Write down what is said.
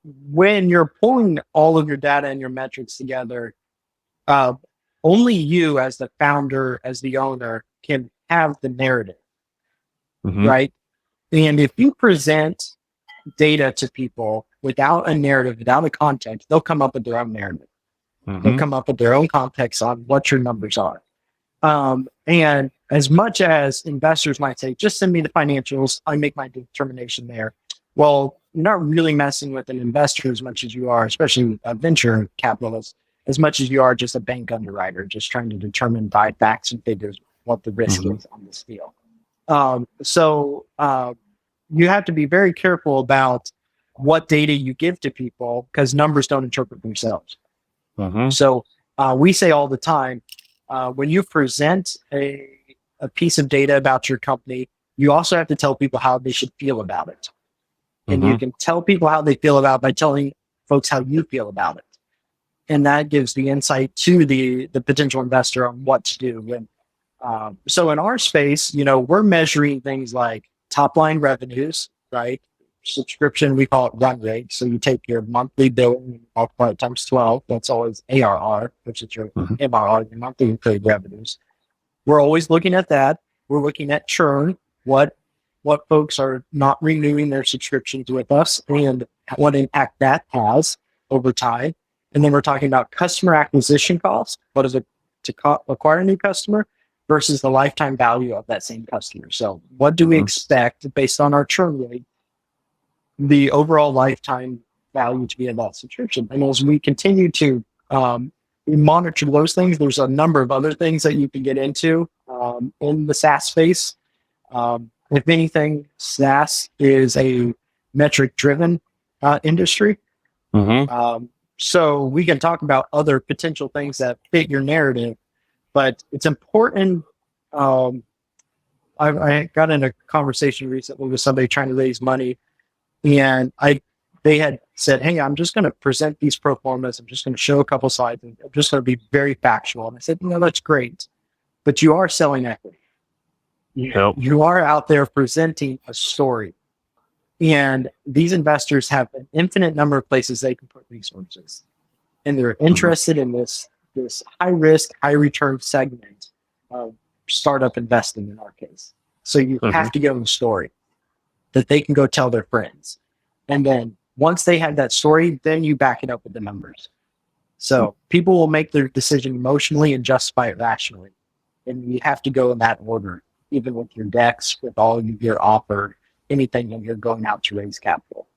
when you're pulling all of your data and your metrics together, uh, only you as the founder, as the owner, can have the narrative, Mm-hmm. right? And if you present data to people without a narrative, without a context, they'll come up with their own narrative. They'll Mm-hmm. come up with their own context on what your numbers are. And as much as investors might say, just send me the financials, I make my determination there. Well, you're not really messing with an investor as much as you are, especially a venture capitalist, as much as you are just a bank underwriter, just trying to determine by facts and figures what the risk Mm-hmm. is on this deal. So you have to be very careful about what data you give to people because numbers don't interpret themselves. Mm-hmm. So we say all the time, when you present a piece of data about your company, you also have to tell people how they should feel about it. And you Mm-hmm. can tell people how they feel about it by telling folks how you feel about it. And that gives the insight to the potential investor on what to do. And so in our space, we're measuring things like top line revenues, right? Subscription, we call it run rate. So you take your monthly billing and multiply it times 12. That's always ARR, which is your Mm-hmm. MRR, your monthly recurring revenues. We're always looking at that. We're looking at churn, what folks are not renewing their subscriptions with us and what impact that has over time. And then we're talking about customer acquisition costs. What is it to acquire a new customer versus the lifetime value of that same customer? So what do we Mm-hmm. expect based on our churn rate, the overall lifetime value to be in that subscription? And as we continue to we monitor those things, there's a number of other things that you can get into in the SaaS space. If anything, SaaS is a metric driven industry. Mm-hmm. So we can talk about other potential things that fit your narrative, but it's important. I got in a conversation recently with somebody trying to raise money, and they had said, "Hey, I'm just going to present these pro formas. I'm just going to show a couple slides, and I'm just going to be very factual." And I said, "No, that's great, but you are selling equity. Yep. You are out there presenting a story, and these investors have an infinite number of places they can put resources, and they're Mm-hmm. interested in this high risk, high return segment of startup investing in our case. So you Mm-hmm. have to give them a story that they can go tell their friends. And then once they have that story, then you back it up with the numbers. So people will make their decision emotionally and justify it rationally. And you have to go in that order, even with your decks, with all your offer, anything when you're going out to raise capital.